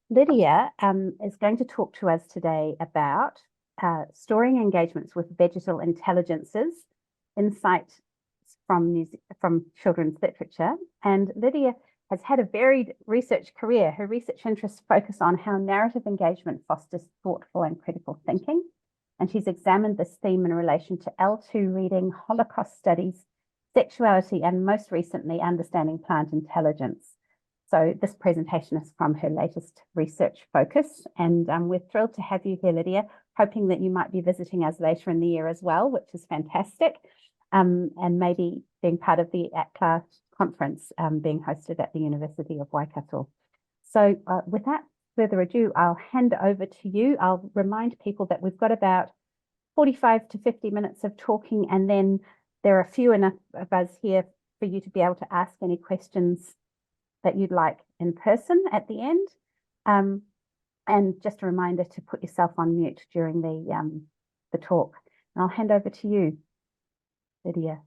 Lydia is going to talk to us today about storing engagements with vegetal intelligences, insight from children's literature. And Lydia has had a varied research career. Her research interests focus on how narrative engagement fosters thoughtful and critical thinking. And she's examined this theme in relation to L2 reading, Holocaust studies, sexuality, and most recently, understanding plant intelligence. So this presentation is from her latest research focus, and we're thrilled to have you here, Lydia, hoping that you might be visiting us later in the year as well, which is fantastic, and maybe being part of the ATCLA conference being hosted at the University of Waikato. So without further ado, I'll hand over to you. I'll remind people that we've got about 45 to 50 minutes of talking, and then there are few enough of us here for you to be able to ask any questions that you'd like in person at the end. And just a reminder to put yourself on mute during the talk. And I'll hand over to you, Lydia.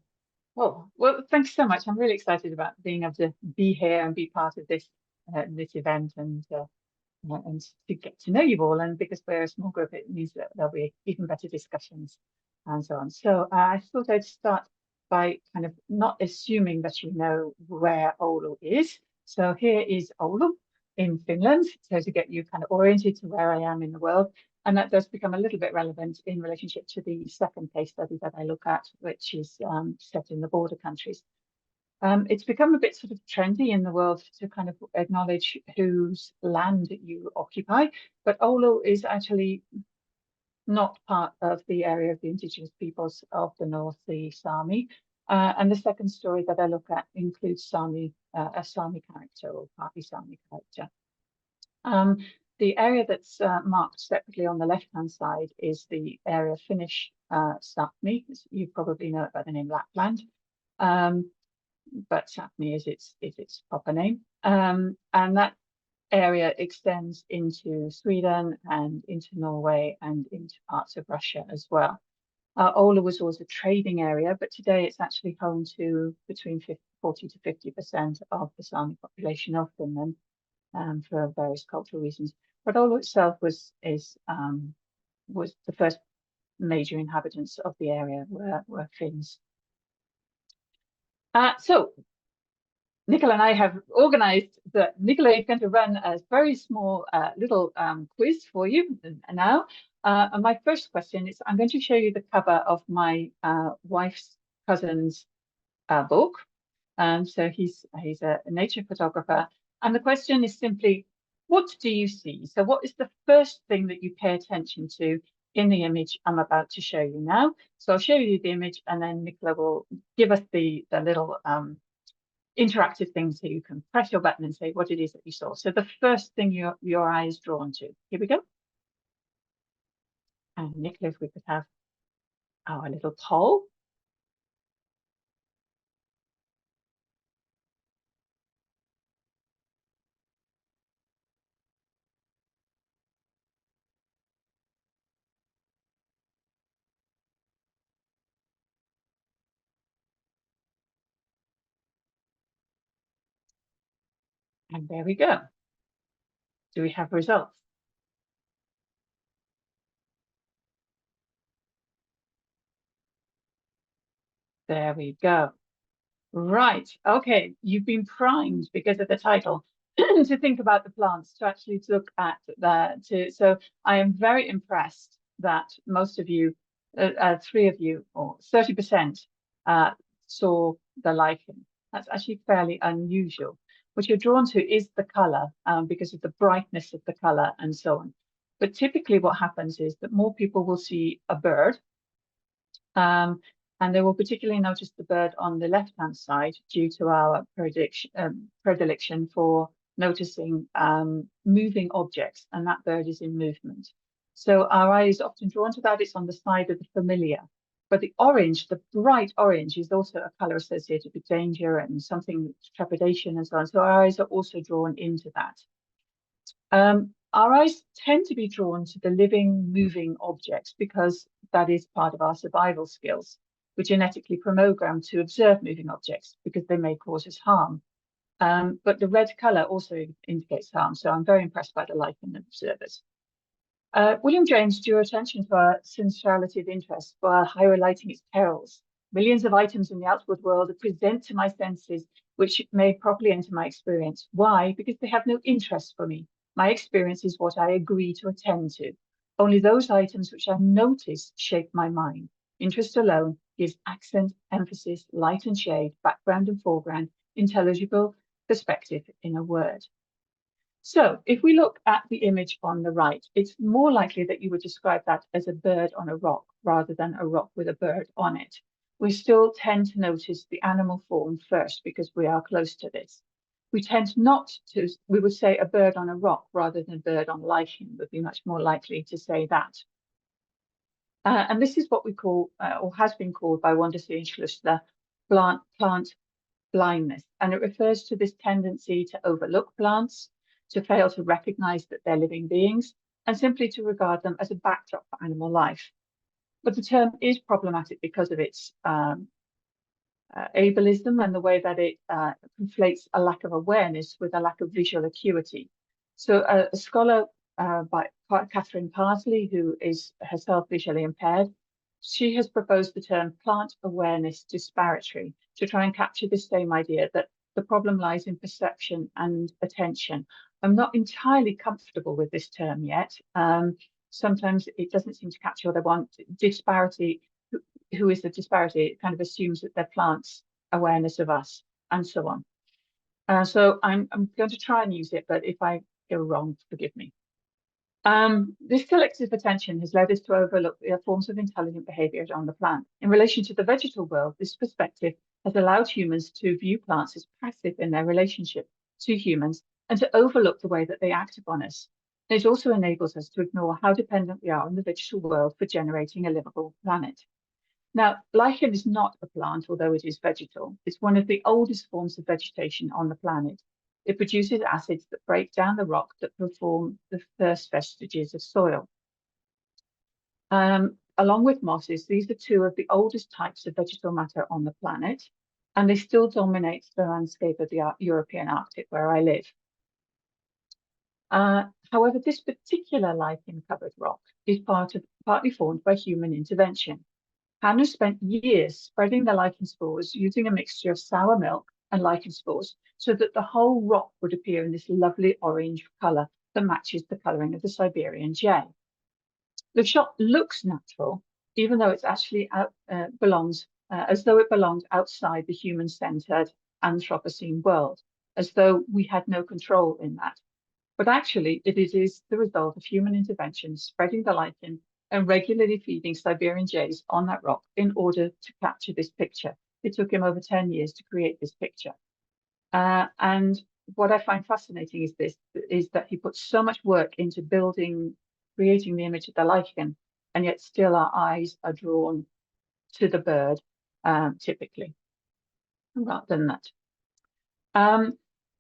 Well, thanks so much. I'm really excited about being able to be here and be part of this event and to get to know you all. And because we're a small group, it means that there'll be even better discussions and so on. So I thought I'd start by kind of not assuming that you know where Oulu is. So here is Oulu in Finland, so to get you kind of oriented to where I am in the world. And that does become a little bit relevant in relationship to the second case study that I look at, which is set in the border countries. It's become a bit sort of trendy in the world to kind of acknowledge whose land you occupy, but Oulu is actually not part of the area of the indigenous peoples of the North, the Sami. And the second story that I look at includes Sami, a Sami character or partly Sami character. The area that's marked separately on the left-hand side is the area of Finnish Sapmi. You probably know it by the name Lapland, but Sapmi is its proper name. And that area extends into Sweden and into Norway and into parts of Russia as well. Oulu was always a trading area, but today it's actually home to between 40 to 50% of the Sami population of Finland for various cultural reasons. But Oulu itself was the first major inhabitants of the area were Finns. So Nicola and I have organized that Nicola is going to run a very small little quiz for you now. And my first question is, I'm going to show you the cover of my wife's cousin's book. So he's a nature photographer. And the question is simply, what do you see? So what is the first thing that you pay attention to in the image I'm about to show you now? So I'll show you the image and then Nicola will give us the little interactive thing so you can press your button and say what it is that you saw. So the first thing your eye is drawn to. Here we go. And Nicola, if we could have our little poll. And there we go. Do we have results? There we go. Right. Okay. You've been primed because of the title to think about the plants, to actually look at that. So I am very impressed that most of you, 3 of you, or 30%, saw the lichen. That's actually fairly unusual. What you're drawn to is the color because of the brightness of the color and so on. But typically what happens is that more people will see a bird. And they will particularly notice the bird on the left-hand side due to our predilection for noticing moving objects, and that bird is in movement. So our eye is often drawn to that. It's on the side of the familiar. But the orange, the bright orange, is also a color associated with danger and something, trepidation and so on. So our eyes are also drawn into that. Our eyes tend to be drawn to the living, moving objects because that is part of our survival skills. We're genetically programmed to observe moving objects because they may cause us harm. but the red colour also indicates harm. So I'm very impressed by the lichen observers. William James drew attention to our sensuality of interest while highlighting its perils. Millions of items in the outward world are present to my senses, which may properly enter my experience. Why? Because they have no interest for me. My experience is what I agree to attend to. Only those items which I notice shape my mind. Interest alone gives accent, emphasis, light and shade, background and foreground, intelligible perspective in a word. So if we look at the image on the right, it's more likely that you would describe that as a bird on a rock rather than a rock with a bird on it. We still tend to notice the animal form first because we are close to this. We tend not to, we would say a bird on a rock rather than a bird on lichen would be much more likely to say that. And this is what we call, or has been called by Wondersley and Schlussler, plant blindness. And it refers to this tendency to overlook plants, to fail to recognize that they're living beings, and simply to regard them as a backdrop for animal life. But the term is problematic because of its ableism and the way that it conflates a lack of awareness with a lack of visual acuity. So a scholar by Catherine Parsley, who is herself visually impaired, she has proposed the term plant awareness disparatory to try and capture the same idea that the problem lies in perception and attention. I'm not entirely comfortable with this term yet. Sometimes it doesn't seem to capture what I want. Disparity, who is the disparity? It kind of assumes that they're plants' awareness of us and so on. So I'm going to try and use it, but if I go wrong, forgive me. This selective attention has led us to overlook the forms of intelligent behavior on the plant. In relation to the vegetal world, this perspective has allowed humans to view plants as passive in their relationship to humans and to overlook the way that they act upon us. It also enables us to ignore how dependent we are on the vegetal world for generating a livable planet. Now, lichen is not a plant, although it is vegetal. It's one of the oldest forms of vegetation on the planet. It produces acids that break down the rock that form the first vestiges of soil. Along with mosses, these are two of the oldest types of vegetal matter on the planet, and they still dominate the landscape of the European Arctic where I live. However, this particular lichen-covered rock is partly formed by human intervention. Hannah spent years spreading the lichen spores using a mixture of sour milk and lichen spores so that the whole rock would appear in this lovely orange colour that matches the colouring of the Siberian jay. The shot looks natural, even though it's actually as though it belonged outside the human-centred Anthropocene world, as though we had no control in that. But actually, it is the result of human intervention, spreading the lichen and regularly feeding Siberian jays on that rock in order to capture this picture. It took him over 10 years to create this picture. And what I find fascinating is that he put so much work into creating the image of the lichen, and yet still our eyes are drawn to the bird, typically, rather than that.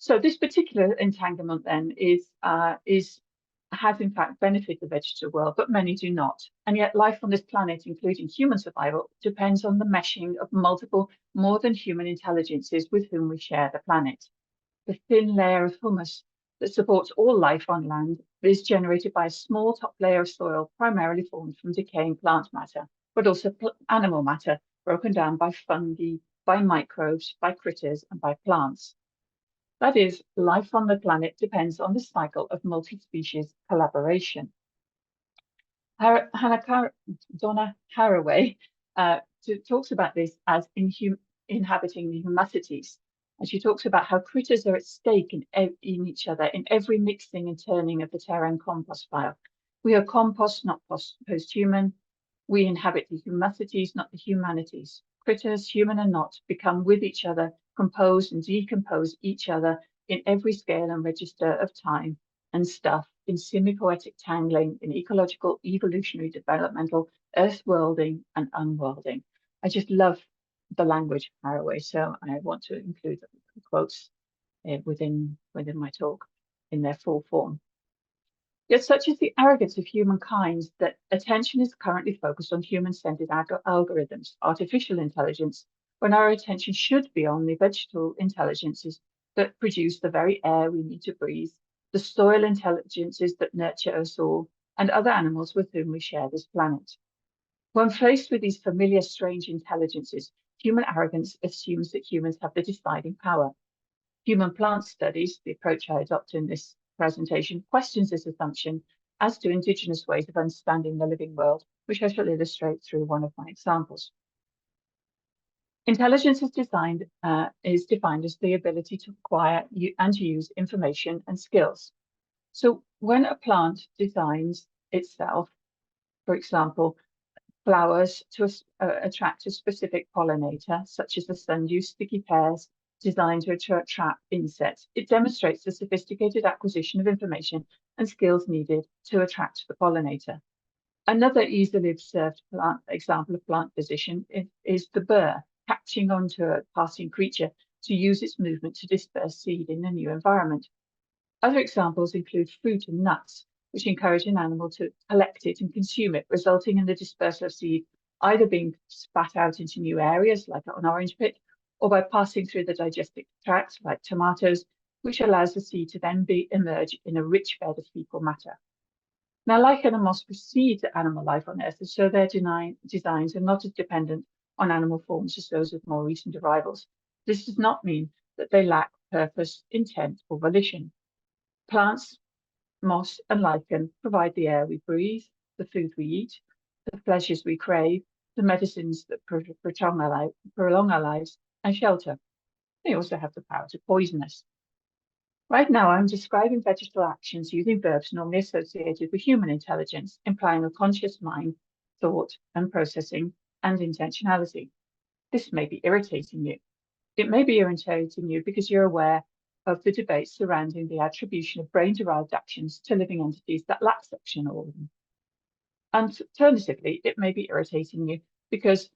So this particular entanglement then has in fact benefited the vegetal world, but many do not. And yet life on this planet, including human survival, depends on the meshing of multiple more than human intelligences with whom we share the planet. The thin layer of humus that supports all life on land is generated by a small top layer of soil, primarily formed from decaying plant matter, but also animal matter broken down by fungi, by microbes, by critters, and by plants. That is, life on the planet depends on the cycle of multi-species collaboration. Donna Haraway talks about this as inhabiting the humanities. And she talks about how critters are at stake in each other in every mixing and turning of the terra and compost pile. We are compost, not post-human. We inhabit the humanities, not the humanities. Critters, human and not, become with each other, compose and decompose each other in every scale and register of time and stuff, in semi-poetic tangling, in ecological, evolutionary, developmental, earth-worlding and unworlding. I just love the language of Haraway, so I want to include the quotes within my talk in their full form. Yet such is the arrogance of humankind that attention is currently focused on human-centered algorithms, artificial intelligence, when our attention should be on the vegetal intelligences that produce the very air we need to breathe, the soil intelligences that nurture us all, and other animals with whom we share this planet. When faced with these familiar, strange intelligences, human arrogance assumes that humans have the deciding power. Human plant studies, the approach I adopt in this presentation, questions this assumption, as do indigenous ways of understanding the living world, which I shall illustrate through one of my examples. Intelligence is defined as the ability to acquire and use information and skills. So when a plant designs itself, for example, flowers to attract a specific pollinator, such as the sundew sticky pears designed to attract insects, it demonstrates the sophisticated acquisition of information and skills needed to attract the pollinator. Another easily observed example of plant position is the burr, catching onto a passing creature to use its movement to disperse seed in a new environment. Other examples include fruit and nuts, which encourage an animal to collect it and consume it, resulting in the dispersal of seed either being spat out into new areas, like an orange pit, or by passing through the digestive tract, like tomatoes, which allows the seed to then emerge in a rich bed of fecal matter. Now, lichen and moss precede animal life on Earth, so their designs are not as dependent on animal forms as those of more recent arrivals. This does not mean that they lack purpose, intent, or volition. Plants, moss, and lichen provide the air we breathe, the food we eat, the pleasures we crave, the medicines that prolong our lives, and shelter. They also have the power to poison us. Right now, I'm describing vegetal actions using verbs normally associated with human intelligence, implying a conscious mind, thought, and processing, and intentionality. This may be irritating you. It may be irritating you because you're aware of the debate surrounding the attribution of brain-derived actions to living entities that lack suction organ. Alternatively, it may be irritating you because,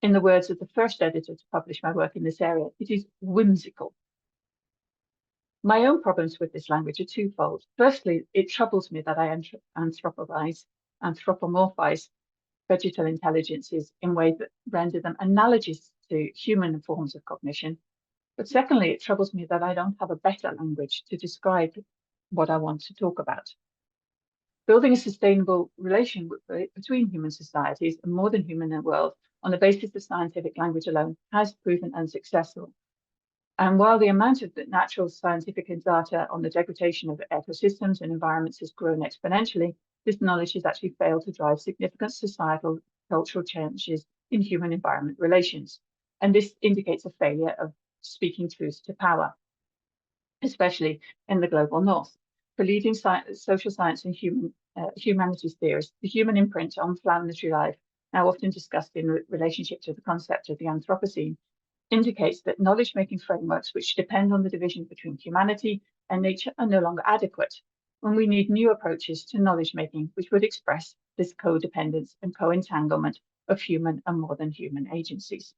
in the words of the first editor to publish my work in this area, it is whimsical. My own problems with this language are twofold. Firstly, it troubles me that I anthropomorphize vegetal intelligences in ways that render them analogous to human forms of cognition. But secondly, it troubles me that I don't have a better language to describe what I want to talk about. Building a sustainable relation between human societies and more than human world on the basis of scientific language alone has proven unsuccessful. And while the amount of the natural scientific data on the degradation of ecosystems and environments has grown exponentially, this knowledge has actually failed to drive significant societal cultural changes in human environment relations. And this indicates a failure of speaking truth to power, especially in the global north. For leading social science and humanities theorists, the human imprint on planetary life, now often discussed in relationship to the concept of the Anthropocene, indicates that knowledge-making frameworks which depend on the division between humanity and nature are no longer adequate, and we need new approaches to knowledge-making which would express this codependence and co-entanglement of human and more than human agencies.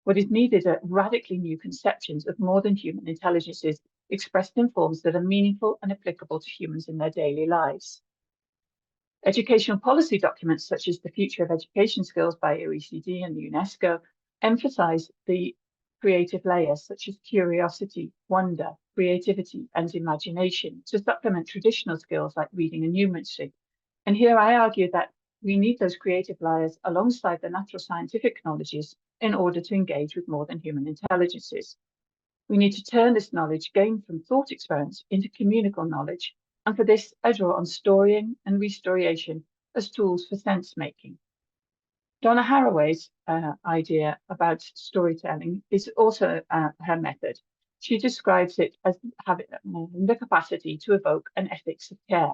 What is needed are radically new conceptions of more than human intelligences expressed in forms that are meaningful and applicable to humans in their daily lives. Educational policy documents such as the Future of Education Skills by OECD and the UNESCO emphasize the creative layers such as curiosity, wonder, creativity, and imagination to supplement traditional skills like reading and numeracy. And here I argue that we need those creative layers alongside the natural scientific knowledges in order to engage with more than human intelligences. We need to turn this knowledge gained from thought experiments into communal knowledge, and for this I draw on storying and restoriation as tools for sense making. Donna Haraway's idea about storytelling is also her method. She describes it as having the capacity to evoke an ethics of care.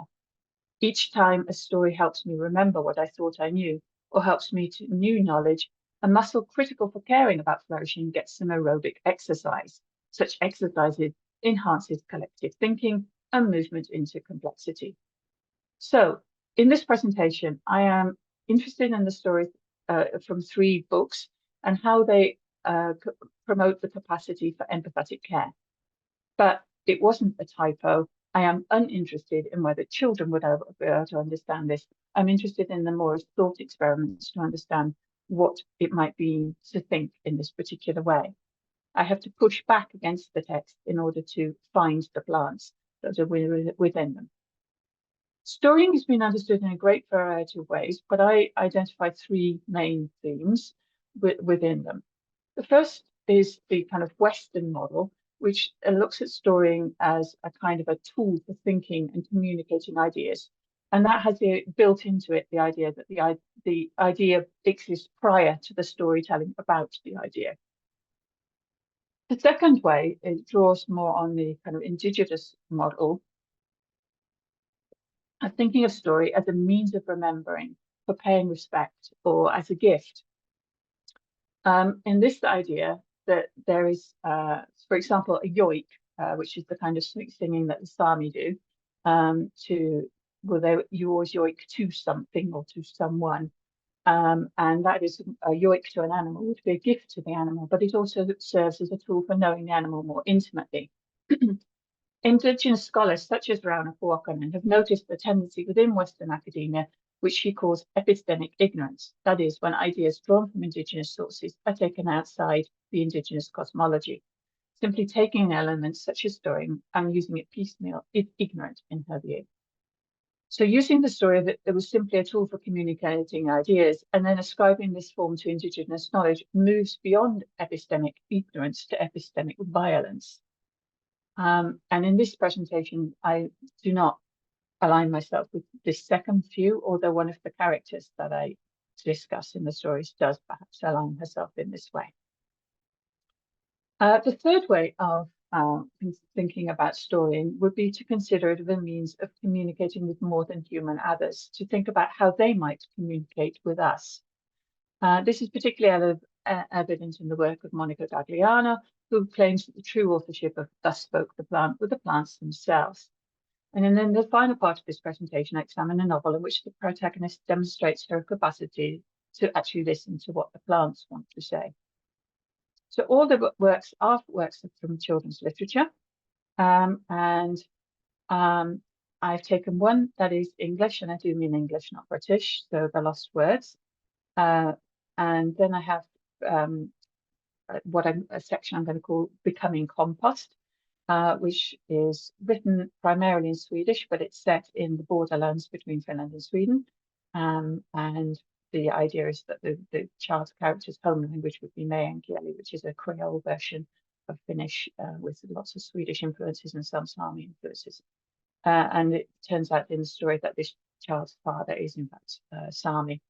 Each time a story helps me remember what I thought I knew, or helps me to new knowledge, a muscle critical for caring about flourishing gets some aerobic exercise. Such exercises enhances collective thinking and movement into complexity. So in this presentation, I am interested in the stories from 3 books and how they promote the capacity for empathetic care. But it wasn't a typo. I am uninterested in whether children would be able to understand this. I'm interested in the more thought experiments to understand what it might be to think in this particular way. I have to push back against the text in order to find the plants that are within them. Storying has been understood in a great variety of ways, but I identified three main themes within them. The first is the kind of Western model, which looks at storying as a kind of a tool for thinking and communicating ideas. And that has built into it the idea that the idea exists prior to the storytelling about the idea. The second way, it draws more on the kind of indigenous model of thinking of story as a means of remembering, for paying respect, or as a gift. In this idea that there is, for example, a yoik, which is the kind of singing that the Sami do, you always yoik to something or to someone. And that is a yoik to an animal would be a gift to the animal, but it also serves as a tool for knowing the animal more intimately. Indigenous scholars such as Rana Puokanen have noticed the tendency within Western academia, which she calls epistemic ignorance. That is, when ideas drawn from indigenous sources are taken outside the indigenous cosmology. Simply taking elements such as storying and using it piecemeal is ignorant in her view. So using the story that it was simply a tool for communicating ideas and then ascribing this form to indigenous knowledge moves beyond epistemic ignorance to epistemic violence. And in this presentation, I do not align myself with this second view, although one of the characters that I discuss in the stories does perhaps align herself in this way. The third way of thinking about storying would be to consider it as a means of communicating with more than human others, to think about how they might communicate with us. This is particularly evident in the work of Monica Gagliano, who claims that the true authorship of Thus Spoke the Plant were the plants themselves. And then in the final part of this presentation, I examine a novel in which the protagonist demonstrates her capacity to actually listen to what the plants want to say. So all the works are works from children's literature, and I've taken one that is English, and I do mean English, not British, so The Lost Words. And then I have a section I'm going to call Becoming Compost, which is written primarily in Swedish, but it's set in the borderlands between Finland and Sweden. And the idea is that the child's character's home language would be meänkieli, which is a Creole version of Finnish with lots of Swedish influences and some Sami influences. And it turns out in the story that this child's father is in fact Sami.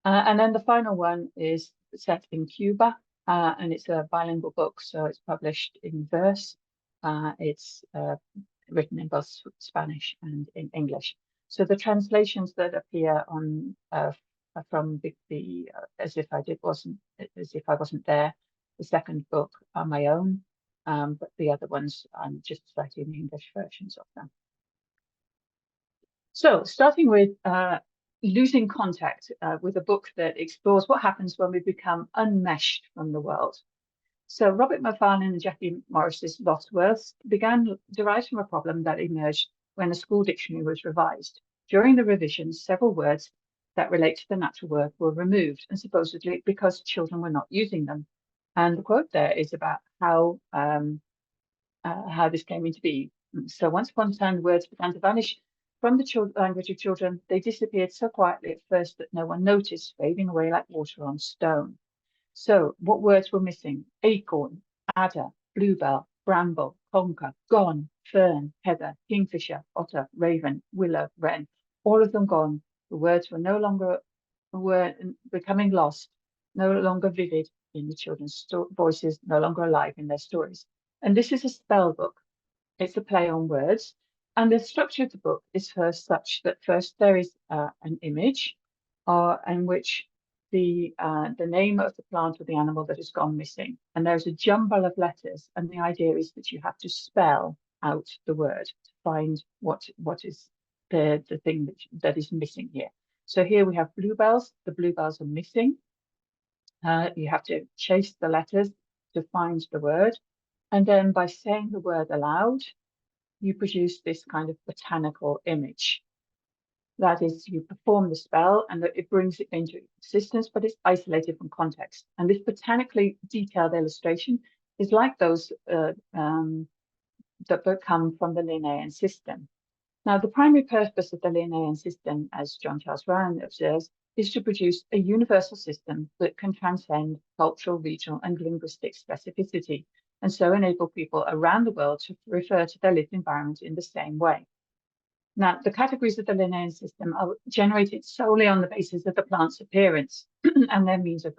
And then the final one is set in Cuba, and it's a bilingual book, so it's published in verse. It's written in both Spanish and in English. So the translations that appear on from the as if I wasn't there, the second book are my own, but the other ones I'm just citing the English versions of them. So starting with losing contact with a book that explores what happens when we become unmeshed from the world. So Robert Macfarlane and Jackie Morris's Lost Words derived from a problem that emerged when the school dictionary was revised. During the revisions, several words that relate to the natural world were removed, and supposedly because children were not using them. And the quote there is about how this came into being. So once upon a time, words began to vanish from the language of children. They disappeared so quietly at first that no one noticed, fading away like water on stone. So what words were missing? Acorn, adder, bluebell, bramble, conker, gone, fern, heather, kingfisher, otter, raven, willow, wren, all of them gone. The words were becoming lost, no longer vivid in the children's voices, no longer alive in their stories. And this is a spell book. It's a play on words. And the structure of the book is first such that first there is an image in which the name of the plant or the animal that has gone missing. And there's a jumble of letters. And the idea is that you have to spell out the word to find what is the thing that is missing here. So here we have bluebells. The bluebells are missing. You have to chase the letters to find the word. And then by saying the word aloud, you produce this kind of botanical image. That is, you perform the spell and that it brings it into existence, but it's isolated from context. And this botanically detailed illustration is like those that come from the Linnaean system. Now, the primary purpose of the Linnaean system, as John Charles Ryan observes, is to produce a universal system that can transcend cultural, regional, and linguistic specificity, and so enable people around the world to refer to their lived environment in the same way. Now, the categories of the Linnaean system are generated solely on the basis of the plant's appearance and their means of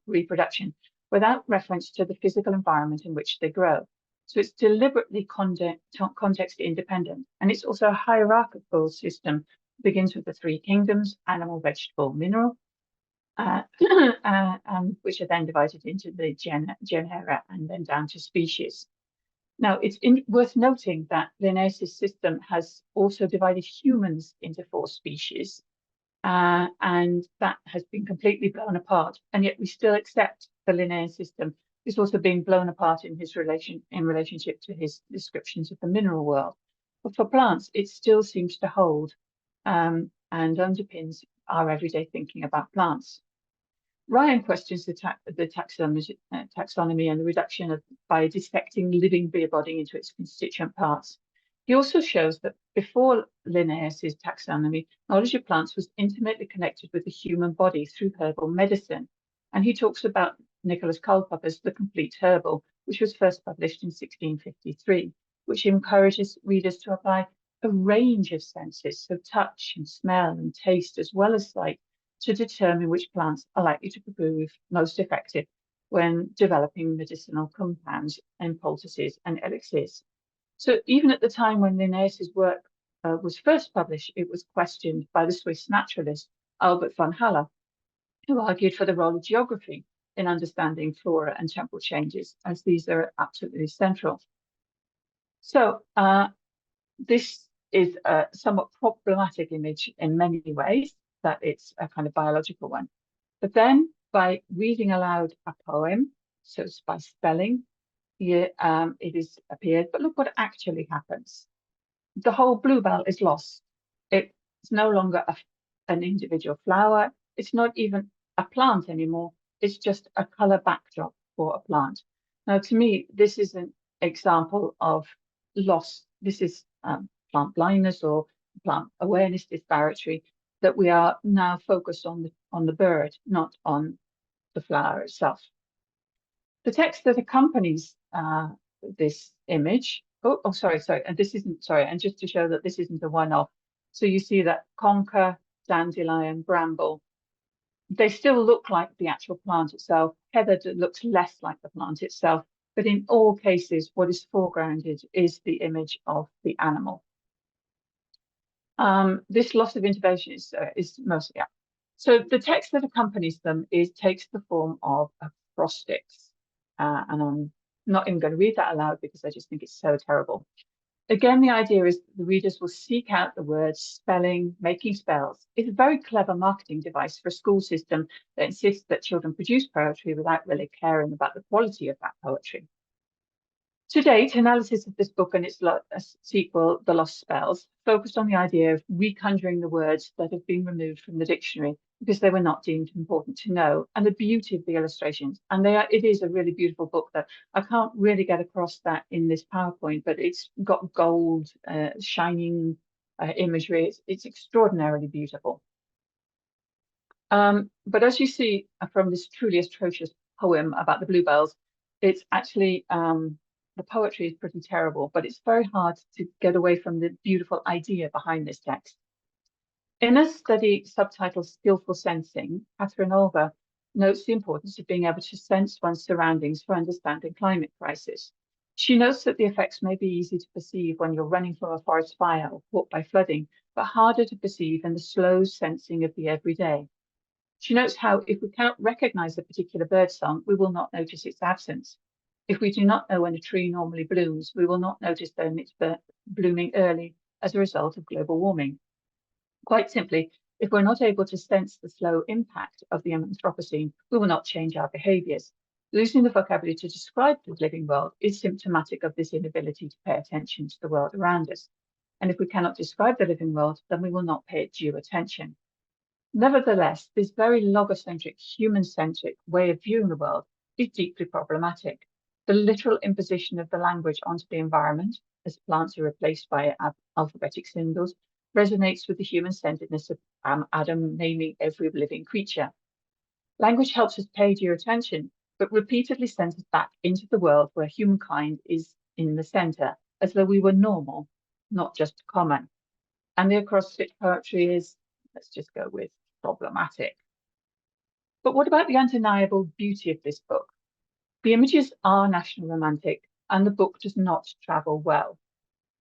reproduction, without reference to the physical environment in which they grow. So it's deliberately context independent, and it's also a hierarchical system. It begins with the three kingdoms: animal, vegetable, mineral, which are then divided into the genera and then down to species. Now, it's worth noting that Linnaeus' system has also divided humans into 4 species, and that has been completely blown apart. And yet we still accept the Linnaean system is also being blown apart in his relationship to his descriptions of the mineral world. But for plants, it still seems to hold and underpins our everyday thinking about plants. Ryan questions the taxonomy and the reduction by dissecting living beer body into its constituent parts. He also shows that before Linnaeus' taxonomy, knowledge of plants was intimately connected with the human body through herbal medicine. And he talks about Nicholas Culpeper's The Complete Herbal, which was first published in 1653, which encourages readers to apply a range of senses, so touch and smell and taste, as well as sight, to determine which plants are likely to prove most effective when developing medicinal compounds and poultices and elixirs. So even at the time when Linnaeus' work was first published, it was questioned by the Swiss naturalist Albert von Haller, who argued for the role of geography in understanding flora and temporal changes, as these are absolutely central. So this is a somewhat problematic image in many ways, that it's a kind of biological one. But then by reading aloud a poem, so it's by spelling, it is appeared, but look what actually happens. The whole bluebell is lost. It's no longer an individual flower. It's not even a plant anymore. It's just a color backdrop for a plant. Now, to me, this is an example of loss. This is plant blindness or plant awareness disparity, that we are now focused on the bird, not on the flower itself. The text that accompanies this image, sorry, and this isn't, sorry, and just to show that this isn't a one-off. So you see that conker, dandelion, bramble, they still look like the actual plant itself. Heather looks less like the plant itself, but in all cases, what is foregrounded is the image of the animal. This loss of intervention is mostly up. So the text that accompanies them takes the form of acrostics. And I'm not even going to read that aloud because I just think it's so terrible. Again, the idea is the readers will seek out the words, spelling, making spells. It's a very clever marketing device for a school system that insists that children produce poetry without really caring about the quality of that poetry. To date, analysis of this book and its sequel, The Lost Spells, focused on the idea of reconjuring the words that have been removed from the dictionary because they were not deemed important to know, and the beauty of the illustrations. And it is a really beautiful book that I can't really get across that in this PowerPoint, but it's got gold, shining imagery. It's extraordinarily beautiful. But as you see from this truly atrocious poem about the bluebells, it's actually the poetry is pretty terrible, but it's very hard to get away from the beautiful idea behind this text. In a study subtitled Skillful Sensing, Catherine Olver notes the importance of being able to sense one's surroundings for understanding climate crisis. She notes that the effects may be easy to perceive when you're running from a forest fire or caught by flooding, but harder to perceive in the slow sensing of the everyday. She notes how if we cannot recognize a particular bird song, we will not notice its absence. If we do not know when a tree normally blooms, we will not notice then it's blooming early as a result of global warming. Quite simply, if we're not able to sense the slow impact of the Anthropocene, we will not change our behaviours. Losing the vocabulary to describe the living world is symptomatic of this inability to pay attention to the world around us. And if we cannot describe the living world, then we will not pay it due attention. Nevertheless, this very logocentric, human-centric way of viewing the world is deeply problematic. The literal imposition of the language onto the environment, as plants are replaced by alphabetic symbols, resonates with the human-centeredness of Adam naming every living creature. Language helps us pay due attention, but repeatedly sends us back into the world where humankind is in the center, as though we were normal, not just common. And the acrostic poetry is, let's just go with, problematic. But what about the undeniable beauty of this book? The images are national romantic, and the book does not travel well.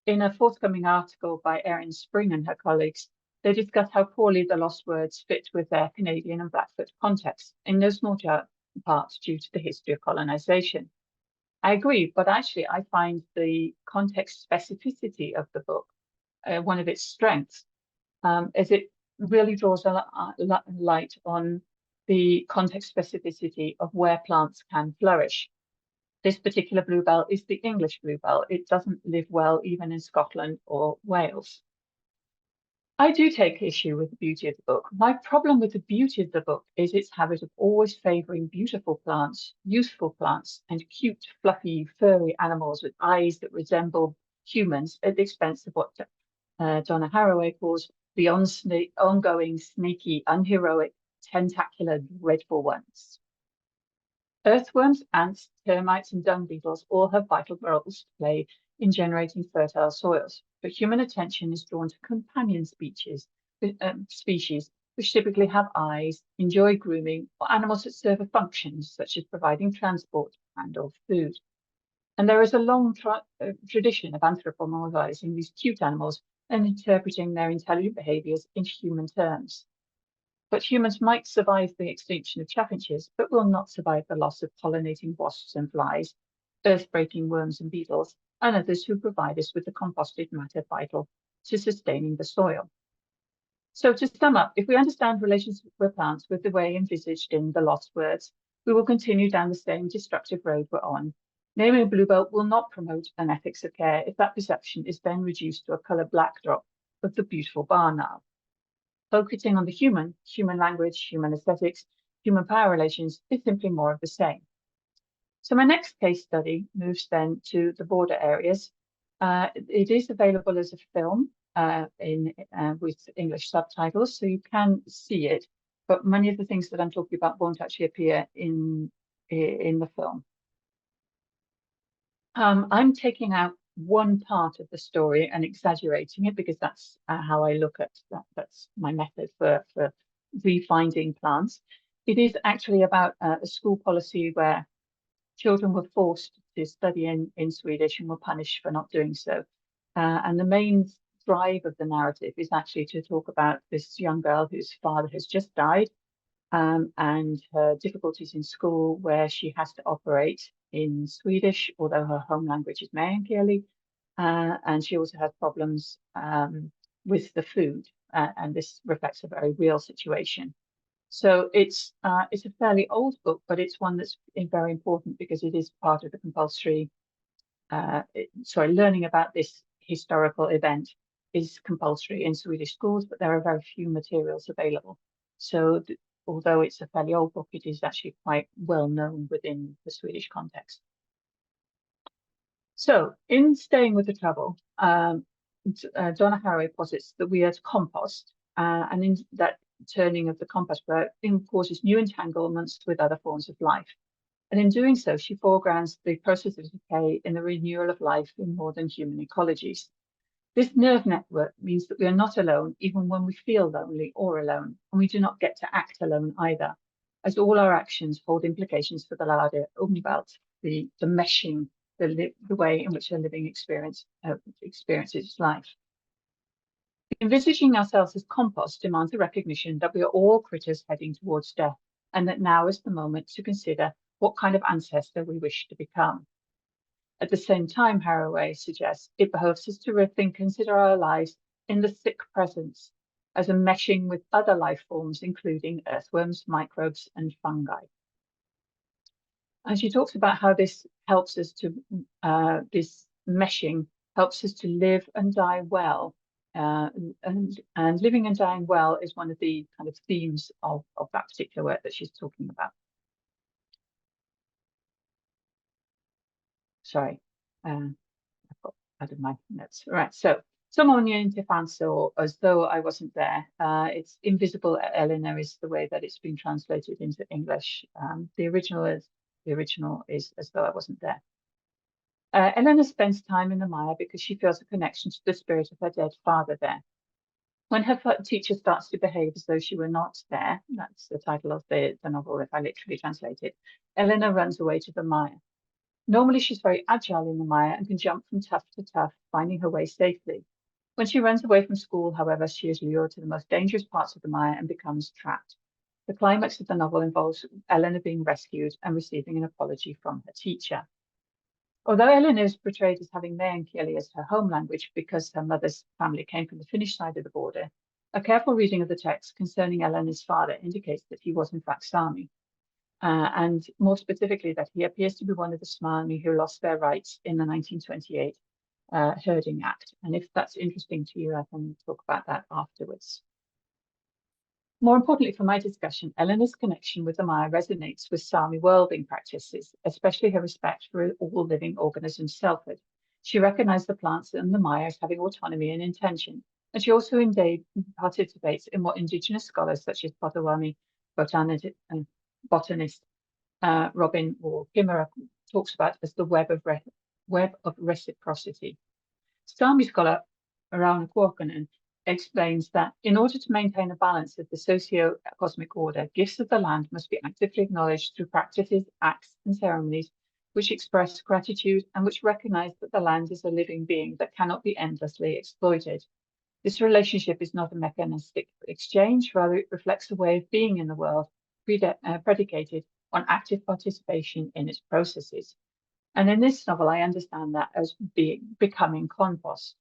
In a forthcoming article by Erin Spring and her colleagues, they discuss how poorly the lost words fit with their Canadian and Blackfoot context, in no small part due to the history of colonisation. I agree, but actually I find the context specificity of the book one of its strengths, as it really draws a light on the context specificity of where plants can flourish. This particular bluebell is the English bluebell. It doesn't live well even in Scotland or Wales. I do take issue with the beauty of the book. My problem with the beauty of the book is its habit of always favouring beautiful plants, useful plants, and cute, fluffy, furry animals with eyes that resemble humans at the expense of what Donna Haraway calls the ongoing, snaky, unheroic, tentacular, dreadful ones. Earthworms, ants, termites, and dung beetles all have vital roles to play in generating fertile soils, but human attention is drawn to companion species which typically have eyes, enjoy grooming, or animals that serve a function, such as providing transport and/or food. And there is a long tradition of anthropomorphizing these cute animals and interpreting their intelligent behaviors in human terms. But humans might survive the extinction of chaffinches, but will not survive the loss of pollinating wasps and flies, earth-breaking worms and beetles, and others who provide us with the composted matter vital to sustaining the soil. So to sum up, if we understand relations with plants with the way envisaged in the lost words, we will continue down the same destructive road we're on. Naming a bluebell will not promote an ethics of care if that perception is then reduced to a colour backdrop of the beautiful barn owl. Focusing on the human language, human aesthetics, human power relations is simply more of the same. So my next case study moves then to the border areas. It is available as a film with English subtitles, so you can see it, but many of the things that I'm talking about won't actually appear in the film. I'm taking out one part of the story and exaggerating it because that's how I look at that. That's my method for refinding plants. It is actually about a school policy where children were forced to study in Swedish and were punished for not doing so. And the main drive of the narrative is actually to talk about this young girl whose father has just died, and her difficulties in school where she has to operate in Swedish, although her home language is meänkieli, and she also has problems with the food, and this reflects a very real situation. So it's a fairly old book, but it's one that's very important because it is part of the compulsory, learning about this historical event is compulsory in Swedish schools, but there are very few materials available. So although it's a fairly old book, it is actually quite well known within the Swedish context. So in staying with the trouble, Donna Haraway posits that we are to compost, and in that turning of the compost causes new entanglements with other forms of life. And in doing so, she foregrounds the process of decay in the renewal of life in more than human ecologies. This nerve network means that we are not alone, even when we feel lonely or alone, and we do not get to act alone either, as all our actions hold implications for the larger omnibelt, the meshing, the way in which a living experiences its life. Envisaging ourselves as compost demands a recognition that we are all critters heading towards death, and that now is the moment to consider what kind of ancestor we wish to become. At the same time, Haraway suggests it behoves us to consider our lives in the thick presence as a meshing with other life forms, including earthworms, microbes, and fungi. And she talks about how this helps us to, this meshing helps us to live and die well. And living and dying well is one of the kind of themes of that particular work that she's talking about. Sorry, I've got out of my notes. Right, so Someone so as though I wasn't there. It's invisible, Eleanor is the way that it's been translated into English. The original is as though I wasn't there. Eleanor spends time in the mire because she feels a connection to the spirit of her dead father there. When her teacher starts to behave as though she were not there, that's the title of the novel if I literally translate it, Eleanor runs away to the mire. Normally she's very agile in the mire and can jump from tuft to tuft, finding her way safely. When she runs away from school, however, she is lured to the most dangerous parts of the mire and becomes trapped. The climax of the novel involves Eleanor being rescued and receiving an apology from her teacher. Although Eleanor is portrayed as having meänkieli as her home language because her mother's family came from the Finnish side of the border, a careful reading of the text concerning Eleanor's father indicates that he was in fact Sami, and more specifically that he appears to be one of the Sami who lost their rights in the 1928 Herding Act. And if that's interesting to you, I can talk about that afterwards. More importantly for my discussion, Eleanor's connection with the mire resonates with Sami worlding practices, especially her respect for all living organisms' selfhood. She recognized the plants and the mire as having autonomy and intention, and she also indeed participates in what indigenous scholars such as Potawatomi botanist Robin or Kimmerer talks about as the web of reciprocity. Sami scholar Rauno Kuokkanen explains that in order to maintain a balance of the socio-cosmic order, gifts of the land must be actively acknowledged through practices, acts, and ceremonies which express gratitude and which recognize that the land is a living being that cannot be endlessly exploited. This relationship is not a mechanistic exchange, rather it reflects a way of being in the world predicated on active participation in its processes. And in this novel, I understand that as becoming compost.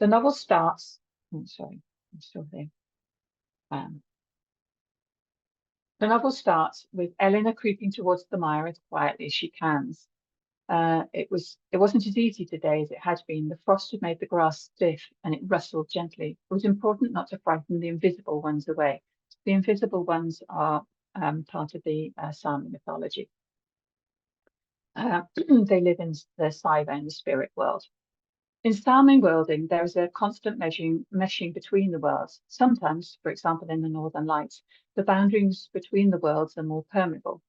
The novel starts, I'm still there. The novel starts with Eleanor creeping towards the mire as quietly as she can. It wasn't as easy today as it had been. The frost had made the grass stiff and it rustled gently. It was important not to frighten the invisible ones away. The invisible ones are part of the Sami mythology. They live in the Saiva, in the spirit world. In Sami worlding, there is a constant meshing between the worlds. Sometimes, for example, in the Northern Lights, the boundaries between the worlds are more permeable.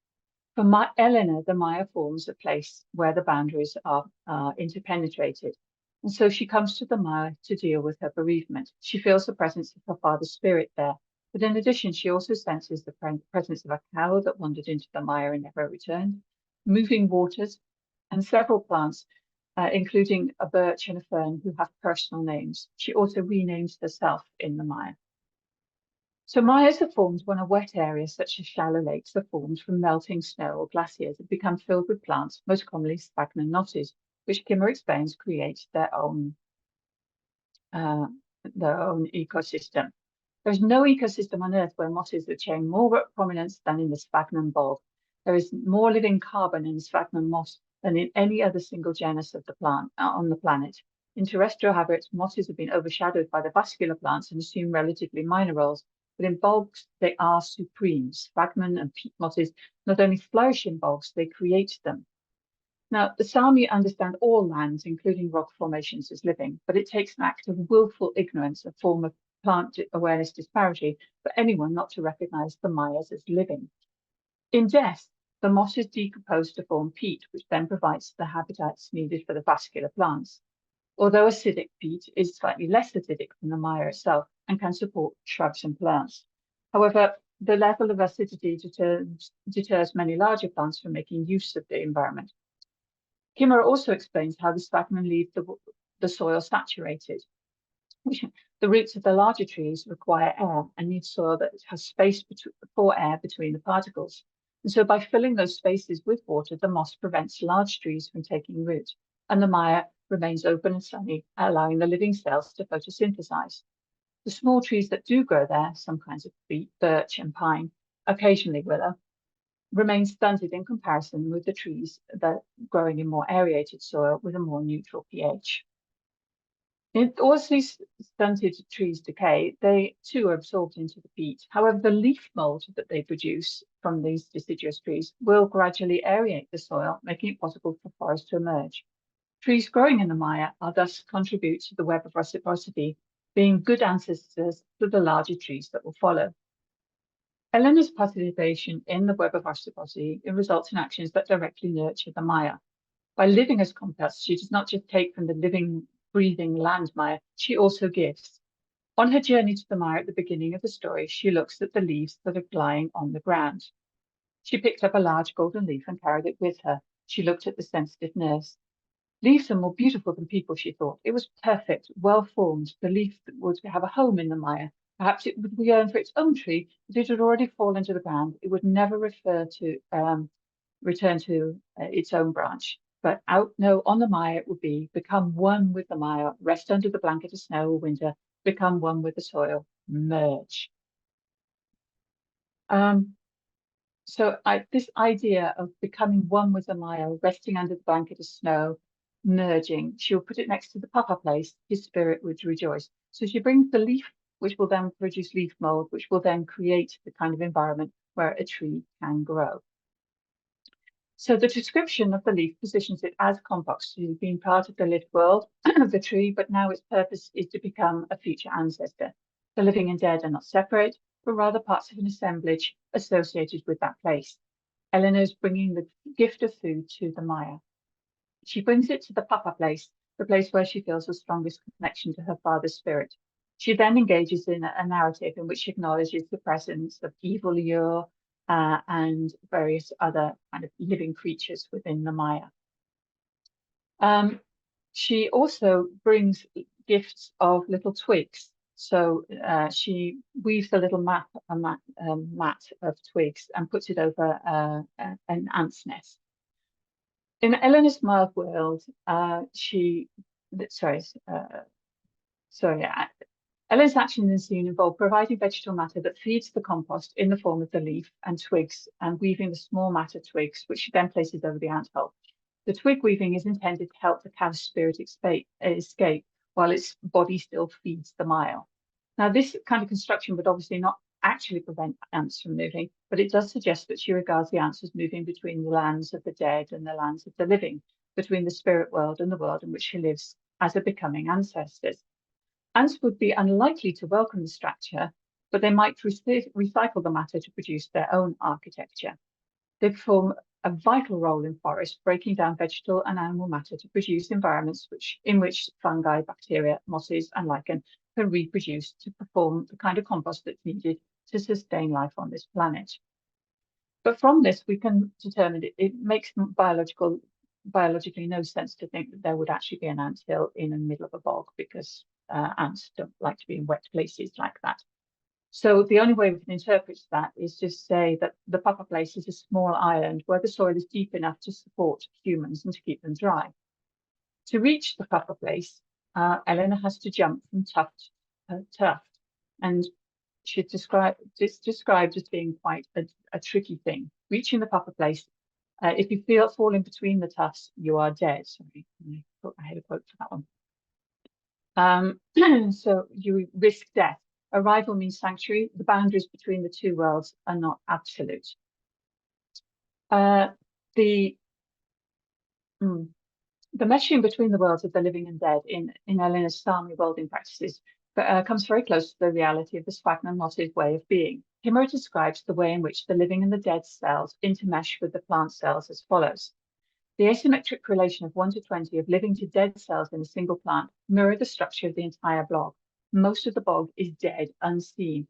For Eleanor, the mire forms a place where the boundaries are interpenetrated. And so she comes to the mire to deal with her bereavement. She feels the presence of her father's spirit there. But in addition, she also senses the presence of a cow that wandered into the mire and never returned, moving waters, and several plants, including a birch and a fern who have personal names. She also renames herself in the mire. So mires are formed when a wet area such as shallow lakes are formed from melting snow or glaciers and become filled with plants, most commonly sphagnum mosses, which Kimmer explains create their own ecosystem. There is no ecosystem on Earth where mosses attain more prominence than in the sphagnum bulb. There is more living carbon in the sphagnum moss than in any other single genus of the plant on the planet. In terrestrial habitats, mosses have been overshadowed by the vascular plants and assume relatively minor roles, but in bulbs, they are supreme. Sphagnum and peat mosses not only flourish in bulbs, they create them. Now, the Sami understand all lands, including rock formations, as living, but it takes an act of willful ignorance, a form of plant awareness disparity, for anyone not to recognize the mires as living. In death, the moss is decomposed to form peat, which then provides the habitats needed for the vascular plants. Although acidic peat is slightly less acidic than the mire itself and can support shrubs and plants. However, the level of acidity deters many larger plants from making use of the environment. Kimmer also explains how the sphagnum leaves the soil saturated. The roots of the larger trees require air and need soil that has space for air between the particles. And so by filling those spaces with water, the moss prevents large trees from taking root, and the mire remains open and sunny, allowing the living cells to photosynthesize. The small trees that do grow there, some kinds of birch and pine, occasionally willow, remain stunted in comparison with the trees that growing in more aerated soil with a more neutral pH. As these stunted trees decay, they too are absorbed into the peat. However, the leaf mold that they produce from these deciduous trees will gradually aerate the soil, making it possible for forests to emerge. Trees growing in the mire are thus contribute to the web of reciprocity, being good ancestors to the larger trees that will follow. Eleanor's participation in the web of reciprocity results in actions that directly nurture the mire. By living as compost, she does not just take from the living, breathing land mire, she also gives. On her journey to the mire at the beginning of the story, she looks at the leaves that are lying on the ground. She picked up a large golden leaf and carried it with her. She looked at the sensitive nurse. Leaves are more beautiful than people, she thought. It was perfect, well formed. The leaf would have a home in the mire. Perhaps it would yearn for its own tree, but it had already fallen to the ground. It would never return to its own branch. But on the mire it would be, become one with the mire, rest under the blanket of snow or winter, become one with the soil, merge. This idea of becoming one with the mire, resting under the blanket of snow, merging, she'll put it next to the papa place, his spirit would rejoice. So she brings the leaf, which will then produce leaf mold, which will then create the kind of environment where a tree can grow. So the description of the leaf positions it as compost, to being part of the lived world of the tree, but now its purpose is to become a future ancestor. The living and dead are not separate, but rather parts of an assemblage associated with that place. Eleanor's bringing the gift of food to the mire. She brings it to the papa place, the place where she feels the strongest connection to her father's spirit. She then engages in a narrative in which she acknowledges the presence of evil lure and various other kind of living creatures within the mire. She also brings gifts of little twigs. So she weaves a little mat of twigs and puts it over an ant's nest. In Eleanor's mild world, Eleanor's action in the scene involved providing vegetal matter that feeds the compost in the form of the leaf and twigs and weaving the small mat of twigs, which she then places over the ant hole. The twig weaving is intended to help the cow's spirit escape while its body still feeds the mire. Now, this kind of construction would obviously not actually prevent ants from moving, but it does suggest that she regards the ants as moving between the lands of the dead and the lands of the living, between the spirit world and the world in which she lives as a becoming ancestors. Ants would be unlikely to welcome the structure, but they might recycle the matter to produce their own architecture. They perform a vital role in forests, breaking down vegetal and animal matter to produce environments in which fungi, bacteria, mosses, and lichen can reproduce to perform the kind of compost that's needed to sustain life on this planet. But from this, we can determine it makes biologically no sense to think that there would actually be an anthill in the middle of a bog, because ants don't like to be in wet places like that. So the only way we can interpret that is to say that the papa place is a small island where the soil is deep enough to support humans and to keep them dry. To reach the papa place, Eleanor has to jump from tuft to tuft, and it's described as being quite a tricky thing. Reaching the papa place, if you fall in between the tufts, you are dead. Sorry, I had a quote for that one. So you risk death. Arrival means sanctuary. The boundaries between the two worlds are not absolute. The meshing between the worlds of the living and dead in Eleanor's Sami welding practices comes very close to the reality of the sphagnum moss's way of being. Himmer describes the way in which the living and the dead cells intermesh with the plant cells as follows. The asymmetric relation of 1 to 20 of living to dead cells in a single plant mirror the structure of the entire bog. Most of the bog is dead, unseen.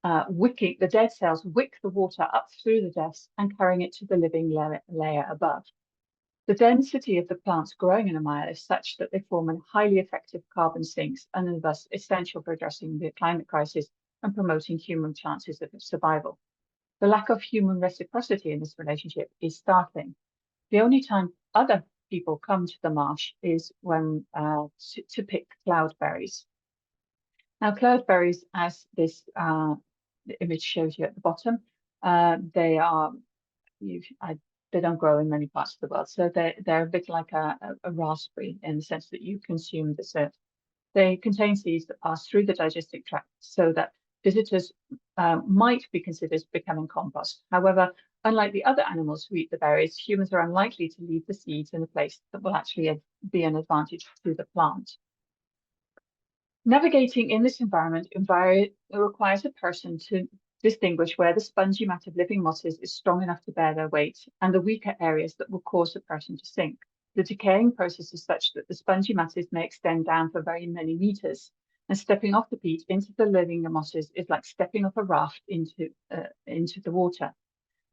The dead cells wick the water up through the depths and carrying it to the living layer above. The density of the plants growing in a mire is such that they form a highly effective carbon sinks and are thus essential for addressing the climate crisis and promoting human chances of survival. The lack of human reciprocity in this relationship is startling. The only time other people come to the marsh is when to pick cloudberries. Now, cloudberries, as this image shows you at the bottom, they don't grow in many parts of the world, so they're a bit like a raspberry in the sense that you consume the They contain seeds that pass through the digestive tract so that visitors might be considered becoming compost. However, unlike the other animals who eat the berries, humans are unlikely to leave the seeds in a place that will actually be an advantage to the plant. Navigating in this environment requires a person to distinguish where the spongy mat of living mosses is strong enough to bear their weight and the weaker areas that will cause the person to sink. The decaying process is such that the spongy masses may extend down for very many meters, and stepping off the peat into the living mosses is like stepping off a raft into the water.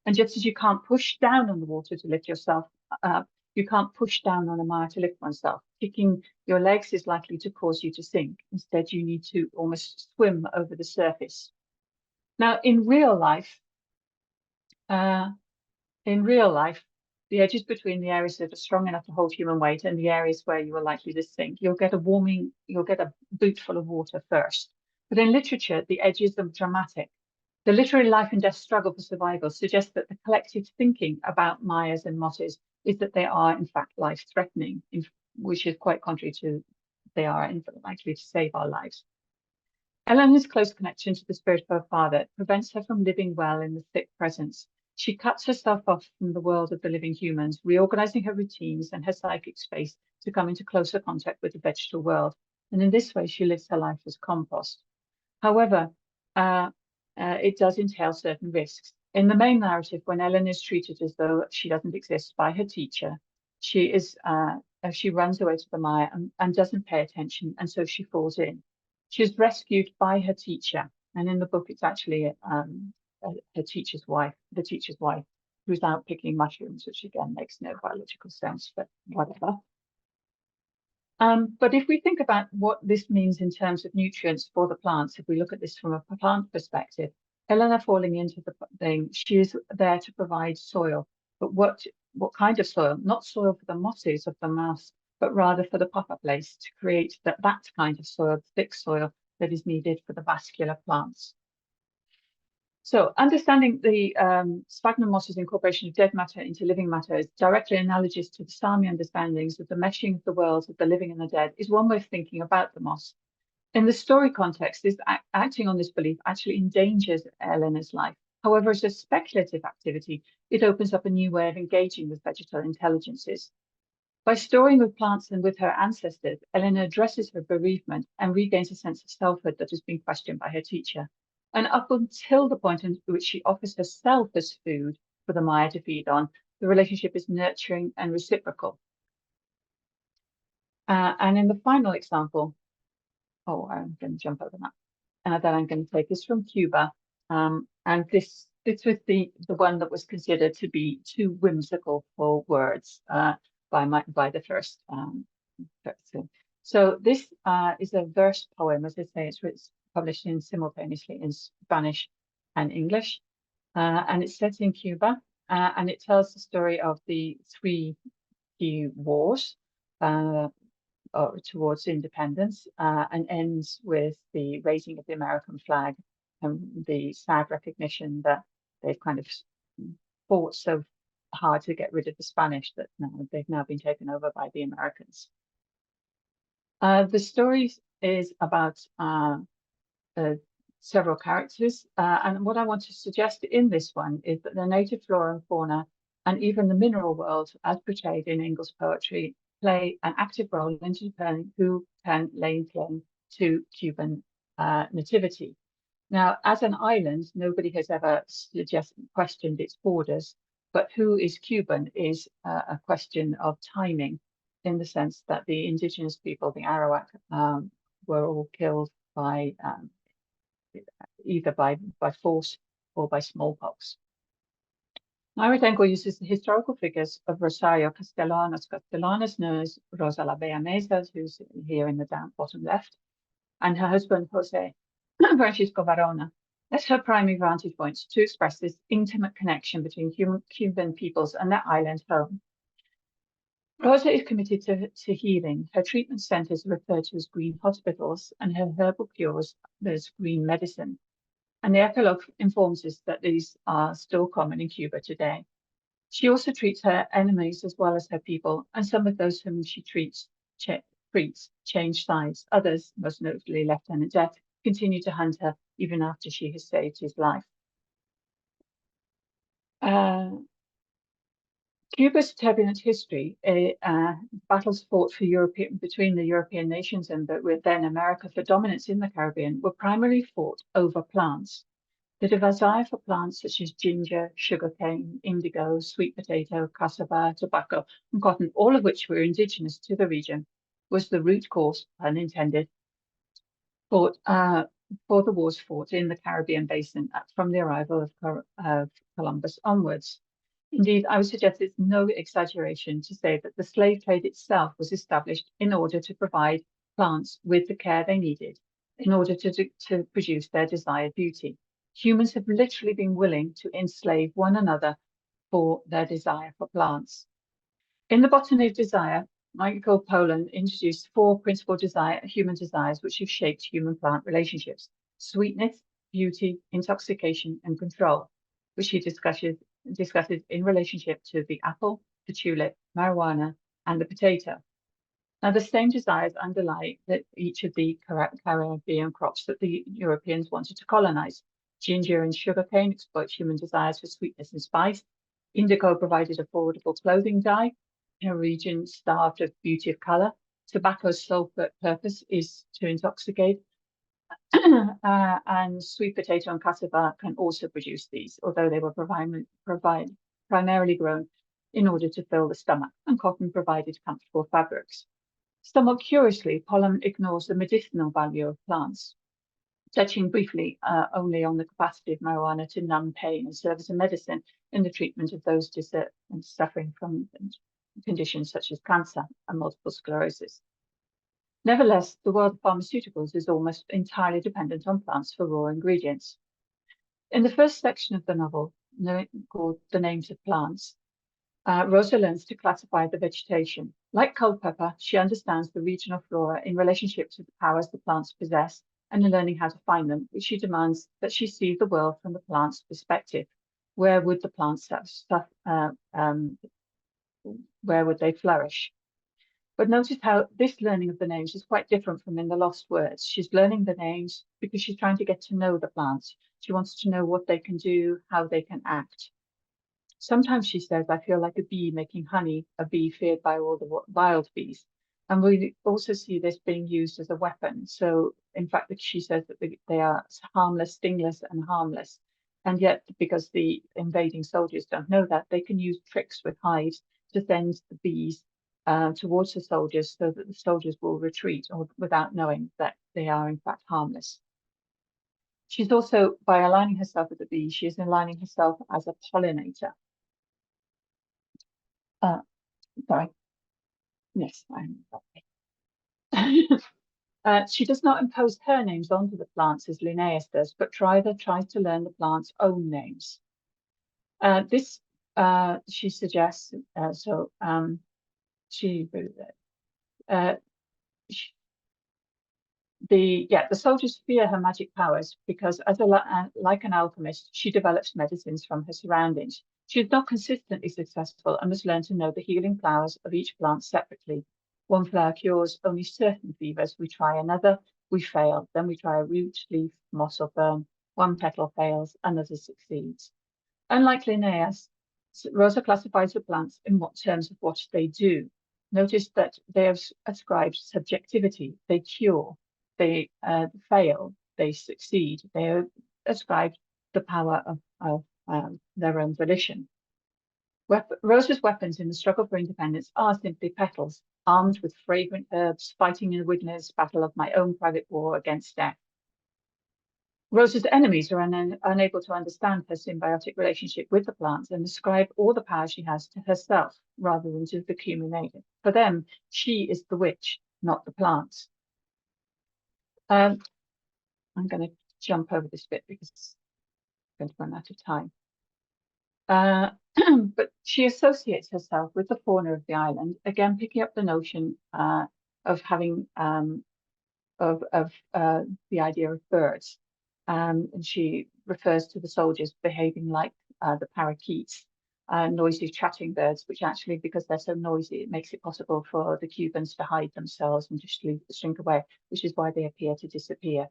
And just as you can't push down on the water to lift yourself up, you can't push down on a mire to lift oneself. Kicking your legs is likely to cause you to sink. Instead, you need to almost swim over the surface. Now, in real life, the edges between the areas that are strong enough to hold human weight and the areas where you are likely to sink, you'll get a boot full of water first. But in literature, the edges are dramatic. The literary life and death struggle for survival suggests that the collective thinking about mires and mosses is that they are in fact life-threatening, which is quite contrary to they are likely to save our lives. Eleanor's close connection to the spirit of her father prevents her from living well in the thick presence. She cuts herself off from the world of the living humans, reorganizing her routines and her psychic space to come into closer contact with the vegetal world. And in this way, she lives her life as compost. However, it does entail certain risks. In the main narrative, when Ellen is treated as though she doesn't exist by her teacher, she runs away to the mire and doesn't pay attention, and so she falls in. She's rescued by her teacher, and in the book, it's actually her teacher's wife, who's out picking mushrooms, which again makes no biological sense, but whatever. But if we think about what this means in terms of nutrients for the plants, if we look at this from a plant perspective, Eleanor falling into the thing, she is there to provide soil. But what kind of soil? Not soil for the mosses of the mouse, but rather for the pop-up place to create that kind of soil, thick soil that is needed for the vascular plants. So understanding the sphagnum moss's incorporation of dead matter into living matter is directly analogous to the Sami understandings of the meshing of the worlds of the living and the dead is one way of thinking about the moss. In the story context, this acting on this belief actually endangers Eleanor's life. However, as a speculative activity, it opens up a new way of engaging with vegetal intelligences. By storing with plants and with her ancestors, Eleanor addresses her bereavement and regains a sense of selfhood that has been questioned by her teacher. And up until the point in which she offers herself as food for the mire to feed on, the relationship is nurturing and reciprocal. And in the final example, I'm going to jump over that. That I'm going to take is from Cuba. And this was the one that was considered to be too whimsical for words by the first person. So this is a verse poem, as I say, it's published simultaneously in Spanish and English, and it's set in Cuba, and it tells the story of the 3 key wars towards independence, and ends with the raising of the American flag and the sad recognition that they've kind of fought so hard to get rid of the Spanish that they've now been taken over by the Americans. The story is about several characters, and what I want to suggest in this one is that the native flora and fauna and even the mineral world, as portrayed in Ingles' poetry, play an active role in determining who can lay claim to Cuban nativity. Now, as an island, nobody has ever questioned its borders, but who is Cuban is a question of timing, in the sense that the indigenous people, the Arawak, were all killed by either by force or by smallpox. Marotenco uses the historical figures of Rosario Castellanos, known as Rosa la Bella Mesa, who's here in the bottom left, and her husband, Jose Francisco Varona, as her primary vantage points to express this intimate connection between Cuban peoples and their island home. Rosa is committed to healing. Her treatment centers are referred to as green hospitals, and her herbal cures as green medicine. And the epilogue informs us that these are still common in Cuba today. She also treats her enemies as well as her people, and some of those whom she treats treats, changed sides. Others, most notably Lieutenant Death, continue to hunt her even after she has saved his life. Cuba's turbulent history, battles fought between the European nations and then America for dominance in the Caribbean, were primarily fought over plants. The desire for plants such as ginger, sugarcane, indigo, sweet potato, cassava, tobacco, and cotton, all of which were indigenous to the region, was the root cause, pun intended, for the wars fought in the Caribbean basin from the arrival of Columbus onwards. Indeed, I would suggest it's no exaggeration to say that the slave trade itself was established in order to provide plants with the care they needed in order to produce their desired beauty. Humans have literally been willing to enslave one another for their desire for plants. In the Botany of Desire, Michael Pollan introduced 4 principal human desires which have shaped human-plant relationships: sweetness, beauty, intoxication, and control, which he discusses in relationship to the apple, the tulip, marijuana, and the potato. Now, the same desires underlie each of the Caribbean crops that the Europeans wanted to colonize. Ginger and sugarcane exploit human desires for sweetness and spice. Indigo provided affordable clothing dye in a region starved of beauty of color. Tobacco's sole purpose is to intoxicate. And sweet potato and cassava can also produce these, although they were primarily grown in order to fill the stomach, and cotton provided comfortable fabrics. Somewhat curiously, Pollan ignores the medicinal value of plants, touching briefly only on the capacity of marijuana to numb pain and serve as a medicine in the treatment of those suffering from conditions such as cancer and multiple sclerosis. Nevertheless, the world of pharmaceuticals is almost entirely dependent on plants for raw ingredients. In the first section of the novel, called The Names of Plants, Rosa learns to classify the vegetation. Like Culpeper, she understands the regional flora in relationship to the powers the plants possess, and in learning how to find them, which she demands that she see the world from the plant's perspective. Where would the plants where would they flourish? But notice how this learning of the names is quite different from in the Lost Words. She's learning the names because she's trying to get to know the plants. She wants to know what they can do, how they can act. Sometimes she says, I feel like a bee making honey, a bee feared by all the wild bees. And we also see this being used as a weapon. So in fact, she says that they are harmless, stingless, and harmless. And yet, because the invading soldiers don't know that, they can use tricks with hives to send the bees towards the soldiers so that the soldiers will retreat without knowing that they are in fact harmless. She's also, by aligning herself with the bee, she is aligning herself as a pollinator. Sorry. Yes, I'm she does not impose her names onto the plants as Linnaeus does, but rather tries to learn the plant's own names. This, she suggests, the soldiers fear her magic powers because, like an alchemist, she develops medicines from her surroundings. She is not consistently successful and must learn to know the healing flowers of each plant separately. One flower cures only certain fevers. We try another, we fail. Then we try a root, leaf, moss, or fern. One petal fails, another succeeds. Unlike Linnaeus, Rosa classifies the plants in terms of what they do. Notice that they have ascribed subjectivity. They cure, they fail, they succeed. They are ascribed the power of their own volition. Rosa's weapons in the struggle for independence are simply petals, armed with fragrant herbs, fighting in a wilderness battle of my own private war against death. Rosa's enemies are unable to understand her symbiotic relationship with the plants and ascribe all the power she has to herself rather than to the culminator. For them, she is the witch, not the plants. I'm going to jump over this bit because I'm going to run out of time. But she associates herself with the fauna of the island, again picking up the notion of having the idea of birds. And she refers to the soldiers behaving like the parakeets. noisy chatting birds, which actually, because they're so noisy, it makes it possible for the Cubans to hide themselves and just shrink away, which is why they appear to disappear.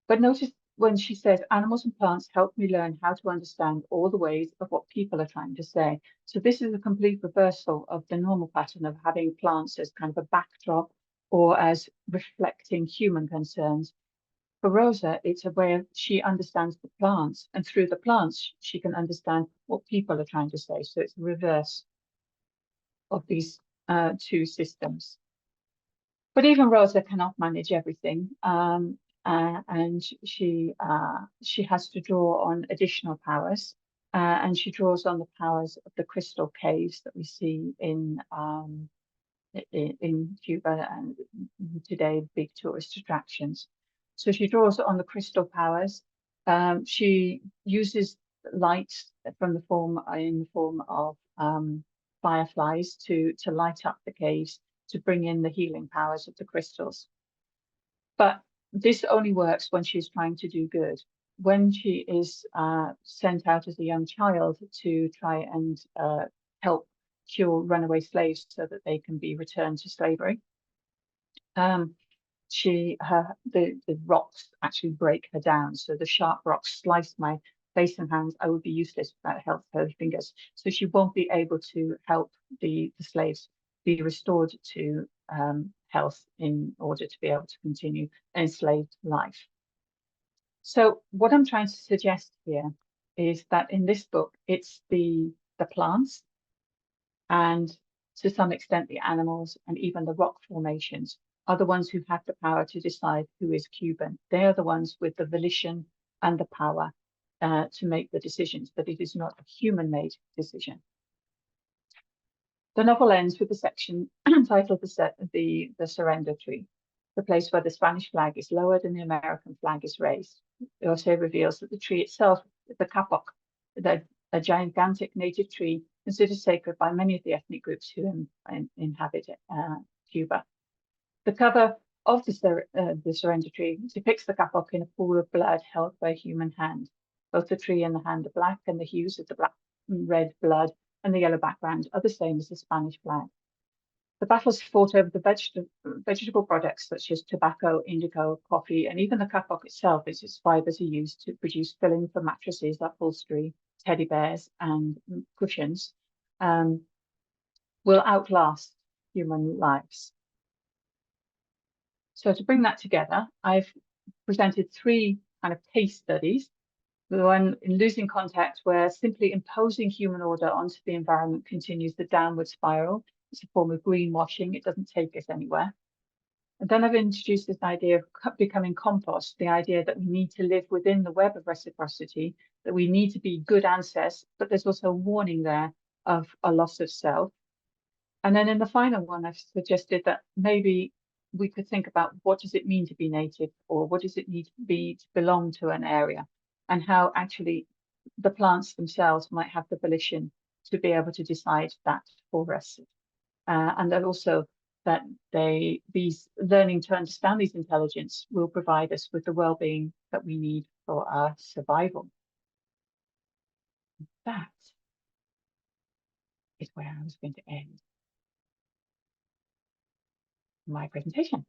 But notice when she says, animals and plants help me learn how to understand all the ways of what people are trying to say. So this is a complete reversal of the normal pattern of having plants as kind of a backdrop or as reflecting human concerns. For Rosa, it's a way of, she understands the plants, and through the plants, she can understand what people are trying to say. So it's the reverse of these two systems. But even Rosa cannot manage everything, and she has to draw on additional powers, and she draws on the powers of the crystal caves that we see in Cuba and today big tourist attractions. So she draws on the crystal powers. She uses light from the form in the form of fireflies to light up the caves, to bring in the healing powers of the crystals. But this only works when she's trying to do good. When she is sent out as a young child to try and help cure runaway slaves so that they can be returned to slavery, the rocks actually break her down. So the sharp rocks slice my face and hands. I would be useless without help her fingers. So she won't be able to help the slaves be restored to health in order to be able to continue an enslaved life. So what I'm trying to suggest here is that in this book, it's the plants and to some extent the animals and even the rock formations are the ones who have the power to decide who is Cuban. They are the ones with the volition and the power to make the decisions, but it is not a human-made decision. The novel ends with a section titled the Surrender Tree, the place where the Spanish flag is lowered and the American flag is raised. It also reveals that the tree itself, the kapok, a gigantic native tree considered sacred by many of the ethnic groups who inhabit Cuba. The cover of the surrender tree depicts the kapok in a pool of blood held by a human hand. Both the tree and the hand are black, and the hues of the black and red blood and the yellow background are the same as the Spanish flag. The battles fought over the vegetable products such as tobacco, indigo, coffee, and even the kapok itself, as its fibers are used to produce filling for mattresses, upholstery, teddy bears, and cushions, will outlast human lives. So to bring that together, I've presented three kind of case studies. The one in Losing Contact, where simply imposing human order onto the environment continues the downward spiral. It's a form of greenwashing. It doesn't take us anywhere. And then I've introduced this idea of becoming compost, the idea that we need to live within the web of reciprocity, that we need to be good ancestors, but there's also a warning there of a loss of self. And then in the final one, I've suggested that maybe we could think about what does it mean to be native, or what does it need to be to belong to an area, and how actually the plants themselves might have the volition to be able to decide that for us. And then also that these learning to understand these intelligence will provide us with the well-being that we need for our survival. That is where I was going to end my presentation.